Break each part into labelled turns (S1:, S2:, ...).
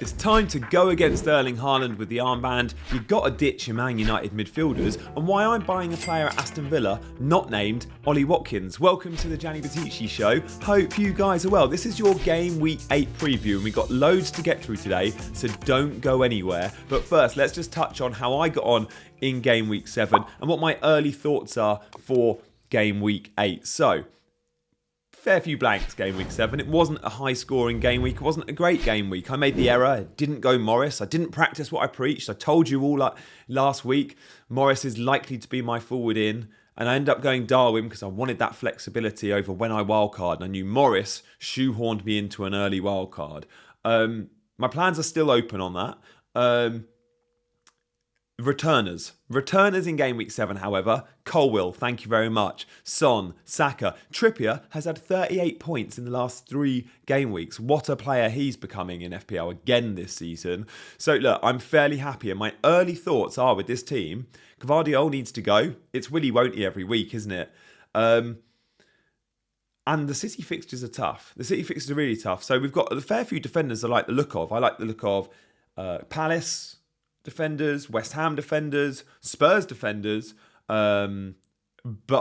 S1: It's time to go against Erling Haaland with the armband. You've got to ditch your Man United midfielders, and why I'm buying a player at Aston Villa not named Ollie Watkins. Welcome to the Gianni show. Hope you guys are well. This is your game week 8 preview, and we've got loads to get through today, so don't go anywhere. But first, let's just touch on how I got on in game week 7 and what my early thoughts are for game week 8. So, fair few blanks game week 7. It wasn't a high scoring game week. It wasn't a great game week. I made the error. I didn't go Morris. I didn't practice what I preached. I told you all last week, Morris is likely to be my forward in. And I ended up going Darwin because I wanted that flexibility over when I wildcard. And I knew Morris shoehorned me into an early wildcard. My plans are still open on that. Returners in game week 7, however. Colwill, thank you very much. Son, Saka, Trippier has had 38 points in the last 3 game weeks. What a player he's becoming in FPL again this season. So look, I'm fairly happy, and my early thoughts are with this team, Gvardiol needs to go. It's Willy won't he every week, isn't it? And the City fixtures are tough. The City fixtures are really tough. So we've got a fair few defenders I like the look of. I like the look of Palace defenders, West Ham defenders, Spurs defenders, but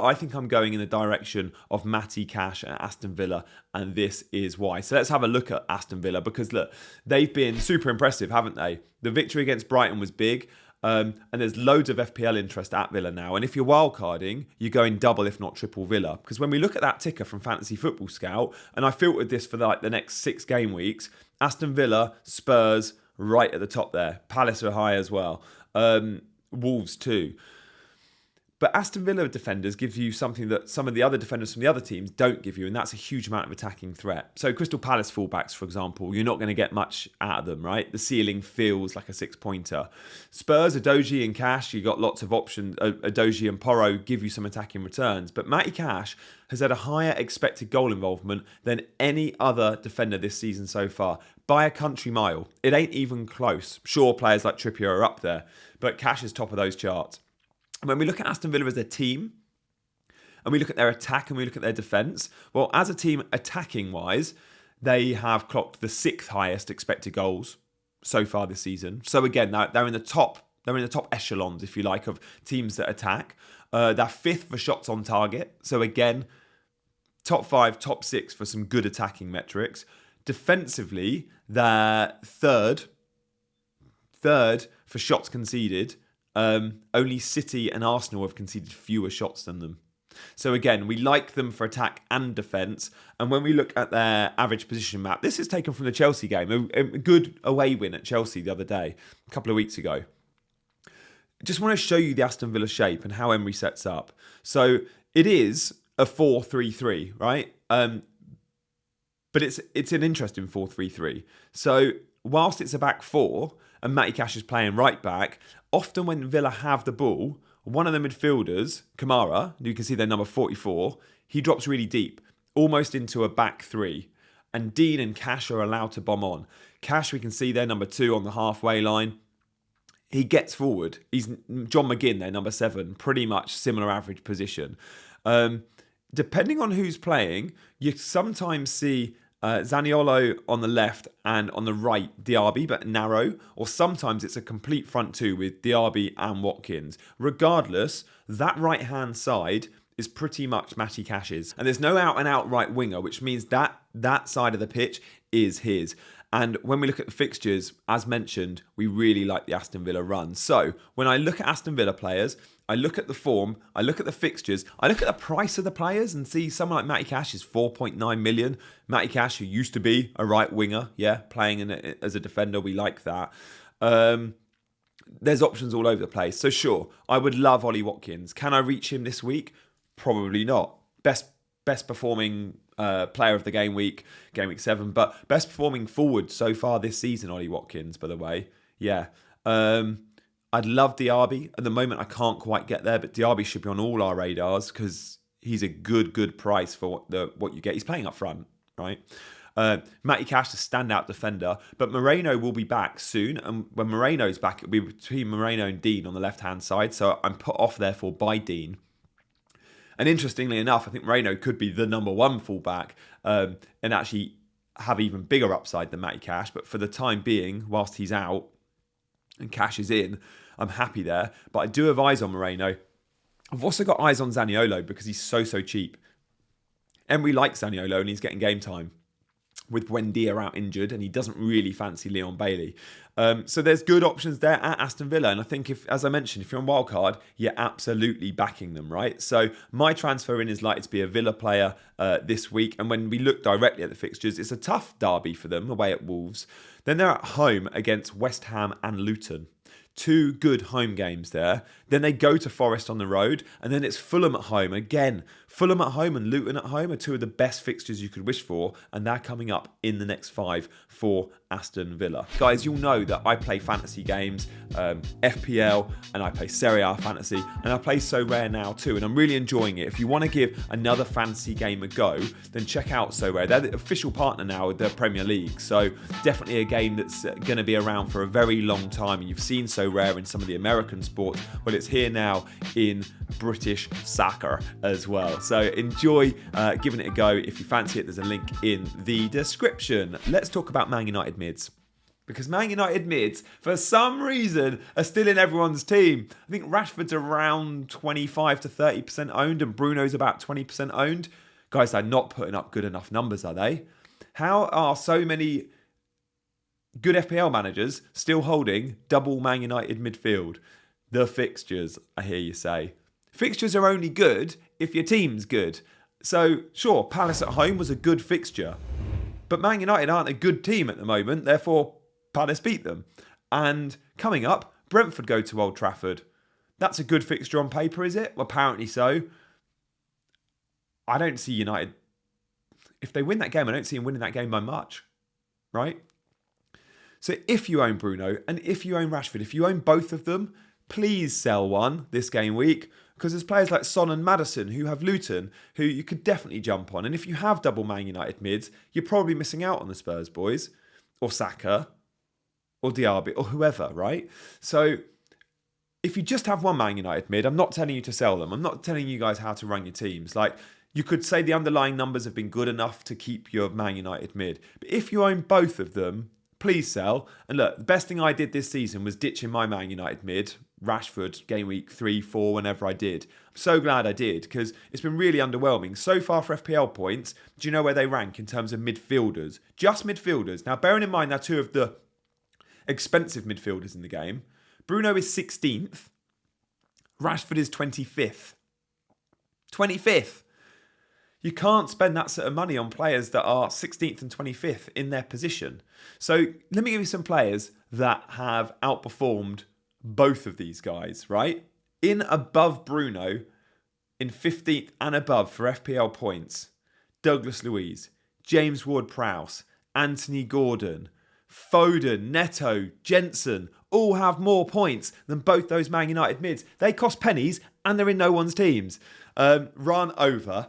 S1: I think I'm going in the direction of Matty Cash at Aston Villa, and this is why. So let's have a look at Aston Villa, because look, they've been super impressive, haven't they? The victory against Brighton was big, and there's loads of FPL interest at Villa now, and if you're wildcarding, you're going double if not triple Villa, because when we look at that ticker from Fantasy Football Scout, and I filtered this for the next 6 game weeks, Aston Villa, Spurs, right at the top there. Palace are high as well. Wolves too. But Aston Villa defenders give you something that some of the other defenders from the other teams don't give you, and that's a huge amount of attacking threat. So Crystal Palace fullbacks, for example, you're not going to get much out of them, right? The ceiling feels like a 6-pointer. Spurs, Adoji and Cash, you got lots of options. Adoji and Porro give you some attacking returns. But Matty Cash has had a higher expected goal involvement than any other defender this season so far, by a country mile. It ain't even close. Sure, players like Trippier are up there, but Cash is top of those charts. When we look at Aston Villa as a team, and we look at their attack and we look at their defence, well, as a team attacking-wise, they have clocked the 6th highest expected goals so far this season. So again, they're in the top echelons, if you like, of teams that attack. They're 5th for shots on target. So again, top 5, top 6 for some good attacking metrics. Defensively, they're third for shots conceded. Only City and Arsenal have conceded fewer shots than them. So again, we like them for attack and defence. And when we look at their average position map, this is taken from the Chelsea game, a good away win at Chelsea the other day, a couple of weeks ago. Just want to show you the Aston Villa shape and how Emery sets up. So it is a 4-3-3, right? But it's an interesting 4-3-3. So whilst it's a back 4 and Matty Cash is playing right back, often when Villa have the ball, one of the midfielders, Kamara, you can see their number 44, he drops really deep, almost into a back 3. And Dean and Cash are allowed to bomb on. Cash, we can see their number 2 on the halfway line. He gets forward. He's John McGinn, their number 7, pretty much similar average position. Depending on who's playing, you sometimes see Zaniolo on the left and on the right Diaby, but narrow, or sometimes it's a complete front 2 with Diaby and Watkins. Regardless, that right-hand side is pretty much Matty Cash's. And there's no out-and-out right winger, which means that side of the pitch is his. And when we look at the fixtures, as mentioned, we really like the Aston Villa run. So when I look at Aston Villa players, I look at the form, I look at the fixtures, I look at the price of the players and see someone like Matty Cash is 4.9 million. Matty Cash, who used to be a right winger, playing as a defender, we like that. There's options all over the place. So sure, I would love Ollie Watkins. Can I reach him this week? Probably not. Best performing player of the game week 7, but best performing forward so far this season, Ollie Watkins, by the way. Yeah. I'd love Diaby. At the moment, I can't quite get there, but Diaby should be on all our radars because he's a good price for what you get. He's playing up front, right? Matty Cash, a standout defender, but Moreno will be back soon, and when Moreno's back, it'll be between Moreno and Dean on the left-hand side, so I'm put off, therefore, by Dean. And interestingly enough, I think Moreno could be the number 1 fullback, and actually have even bigger upside than Matty Cash. But for the time being, whilst he's out and Cash is in, I'm happy there. But I do have eyes on Moreno. I've also got eyes on Zaniolo because he's so cheap. Emery likes Zaniolo and he's getting game time with Buendia out injured, and he doesn't really fancy Leon Bailey. So there's good options there at Aston Villa. And I think, if, as I mentioned, if you're on Wildcard, you're absolutely backing them, right? So my transfer in is likely to be a Villa player this week. And when we look directly at the fixtures, it's a tough derby for them away at Wolves. Then they're at home against West Ham and Luton. 2 good home games there. Then they go to Forest on the road, and then it's Fulham at home. Again, Fulham at home and Luton at home are 2 of the best fixtures you could wish for, and they're coming up in the next 5 for Aston Villa. Guys, you'll know that I play fantasy games, FPL, and I play Serie A fantasy, and I play Sorare now too, and I'm really enjoying it. If you want to give another fantasy game a go, then check out Sorare. They're the official partner now with the Premier League, so definitely a game that's going to be around for a very long time, and you've seen Sorare in some of the American sports. Well, it's here now in British soccer as well. So enjoy giving it a go. If you fancy it, there's a link in the description. Let's talk about Man United mids. Because Man United mids, for some reason, are still in everyone's team. I think Rashford's around 25 to 30% owned and Bruno's about 20% owned. Guys, they're not putting up good enough numbers, are they? How are so many good FPL managers still holding double Man United midfield? The fixtures, I hear you say. Fixtures are only good if your team's good. So, sure, Palace at home was a good fixture. But Man United aren't a good team at the moment, therefore Palace beat them. And coming up, Brentford go to Old Trafford. That's a good fixture on paper, is it? Well, apparently so. I don't see United... If they win that game, I don't see them winning that game by much. Right? So if you own Bruno and if you own Rashford, if you own both of them, please sell one this game week, because there's players like Son and Maddison who have Luton who you could definitely jump on. And if you have double Man United mids, you're probably missing out on the Spurs boys or Saka or Diaby or whoever, right? So if you just have one Man United mid, I'm not telling you to sell them. I'm not telling you guys how to run your teams. Like, you could say the underlying numbers have been good enough to keep your Man United mid. But if you own both of them, please sell. And look, the best thing I did this season was ditching my Man United mid, Rashford, game week 3, 4, whenever I did. I'm so glad I did, because it's been really underwhelming. So far for FPL points, do you know where they rank in terms of midfielders? Just midfielders. Now, bearing in mind they're 2 of the expensive midfielders in the game. Bruno is 16th. Rashford is 25th. 25th. You can't spend that sort of money on players that are 16th and 25th in their position. So let me give you some players that have outperformed both of these guys, right? In above Bruno, in 15th and above for FPL points, Douglas Luiz, James Ward-Prowse, Anthony Gordon, Foden, Neto, Jensen, all have more points than both those Man United mids. They cost pennies and they're in no one's teams. Run over.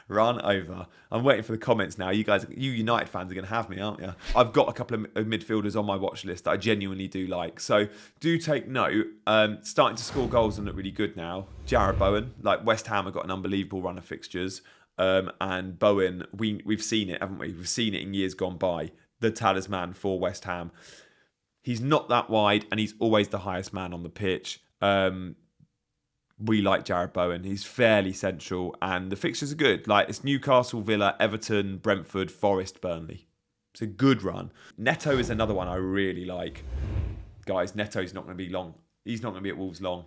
S1: Run over. I'm waiting for the comments now. You guys, you United fans are going to have me, aren't you? I've got a couple of midfielders on my watch list that I genuinely do like. So do take note. Starting to score goals and look really good now. Jarrod Bowen, like West Ham have got an unbelievable run of fixtures. And Bowen, we've seen it, haven't we? We've seen it in years gone by. The talisman for West Ham. He's not that wide and he's always the highest man on the pitch. We like Jarrod Bowen. He's fairly central and the fixtures are good. Like, it's Newcastle, Villa, Everton, Brentford, Forest, Burnley. It's a good run. Neto is another one I really like. Guys, Neto's not going to be long. He's not going to be at Wolves long.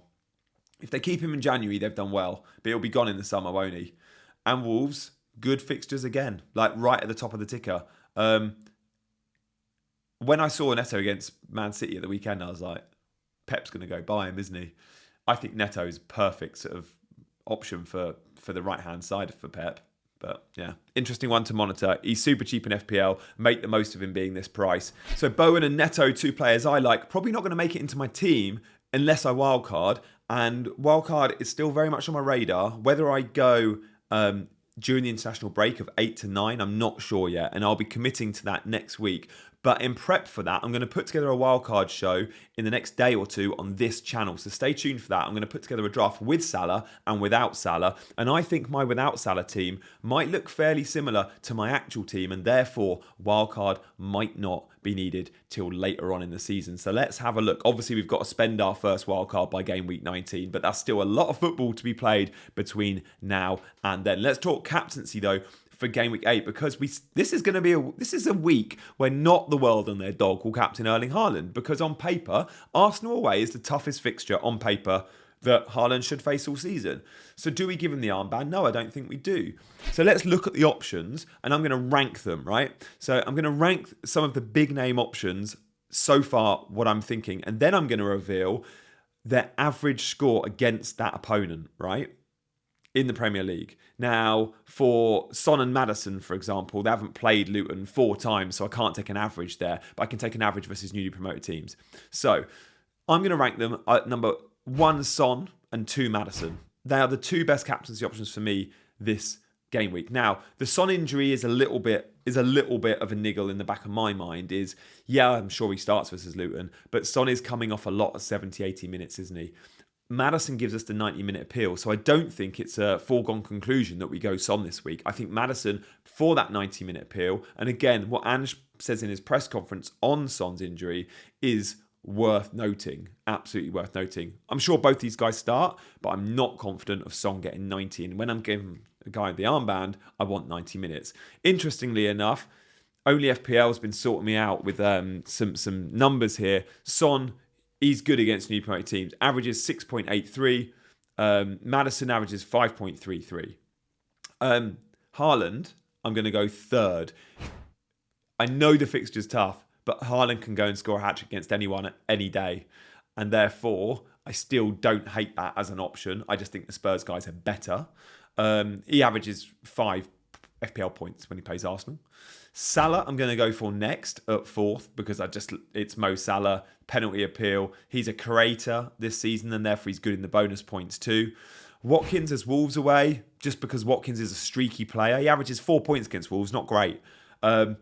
S1: If they keep him in January, they've done well. But he'll be gone in the summer, won't he? And Wolves, good fixtures again. Like, right at the top of the ticker. When I saw Neto against Man City at the weekend, I was like, Pep's going to go buy him, isn't he? I think Neto is a perfect sort of option for the right-hand side for Pep. But yeah, interesting one to monitor. He's super cheap in FPL. Make the most of him being this price. So Bowen and Neto, 2 players I like. Probably not going to make it into my team unless I wildcard. And wildcard is still very much on my radar. Whether I go during the international break of 8 to 9, I'm not sure yet. And I'll be committing to that next week. But in prep for that, I'm going to put together a wildcard show in the next day or two on this channel. So stay tuned for that. I'm going to put together a draft with Salah and without Salah. And I think my without Salah team might look fairly similar to my actual team. And therefore, wildcard might not be needed till later on in the season. So let's have a look. Obviously, we've got to spend our first wildcard by game week 19. But that's still a lot of football to be played between now and then. Let's talk captaincy, though, for game week 8, because this is a week where not the world and their dog will captain Erling Haaland, because on paper Arsenal away is the toughest fixture on paper that Haaland should face all season. So do we give him the armband? No, I don't think we do. So let's look at the options, and I'm going to rank them, right? So I'm going to rank some of the big name options so far, what I'm thinking, and then I'm going to reveal their average score against that opponent, right, in the Premier League. Now, for Son and Maddison, for example, they haven't played Luton 4 times, so I can't take an average there, but I can take an average versus newly promoted teams. So I'm going to rank them at number 1, Son, and 2, Maddison. They are the 2 best captaincy options for me this game week. Now, the Son injury is a little bit of a niggle in the back of my mind. I'm sure he starts versus Luton, but Son is coming off a lot of 70, 80 minutes, isn't he? Maddison gives us the 90-minute appeal, so I don't think it's a foregone conclusion that we go Son this week. I think Maddison for that 90-minute appeal, and again, what Ange says in his press conference on Son's injury is worth noting, absolutely worth noting. I'm sure both these guys start, but I'm not confident of Son getting 90, and when I'm giving a guy the armband, I want 90 minutes. Interestingly enough, only FPL has been sorting me out with some numbers here. Son, he's good against new promoted teams. Averages 6.83. Maddison averages 5.33. Haaland, I'm going to go 3rd. I know the fixture's tough, but Haaland can go and score a hat-trick against anyone any day. And therefore, I still don't hate that as an option. I just think the Spurs guys are better. He averages 5 FPL points when he plays Arsenal. Salah, I'm going to go for next at 4th because it's Mo Salah, penalty appeal. He's a creator this season and therefore he's good in the bonus points too. Watkins has Wolves away just because Watkins is a streaky player. He averages 4 points against Wolves, not great. But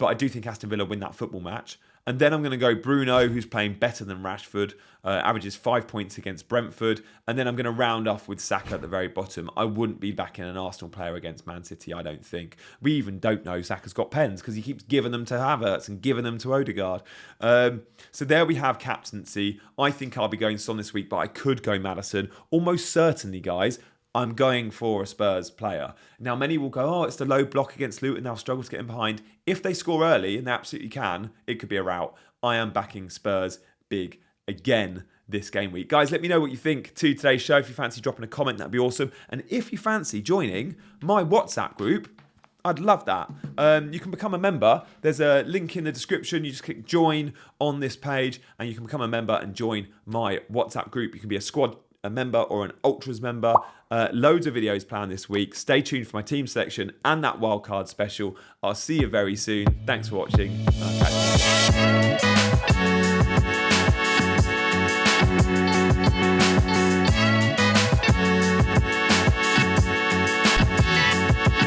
S1: I do think Aston Villa win that football match. And then I'm going to go Bruno, who's playing better than Rashford, averages 5 points against Brentford. And then I'm going to round off with Saka at the very bottom. I wouldn't be backing an Arsenal player against Man City, I don't think. We even don't know Saka's got pens because he keeps giving them to Havertz and giving them to Odegaard. So there we have captaincy. I think I'll be going Son this week, but I could go Maddison. Almost certainly, guys, I'm going for a Spurs player. Now, many will go, it's the low block against Luton. They'll struggle to get in behind. If they score early, and they absolutely can, it could be a rout. I am backing Spurs big again this game week. Guys, let me know what you think to today's show. If you fancy dropping a comment, that'd be awesome. And if you fancy joining my WhatsApp group, I'd love that. You can become a member. There's a link in the description. You just click join on this page and you can become a member and join my WhatsApp group. You can be a squad a member or an Ultras member. Loads of videos planned this week. Stay tuned for my team selection and that wildcard special. I'll see you very soon. Thanks for watching. I'll catch you.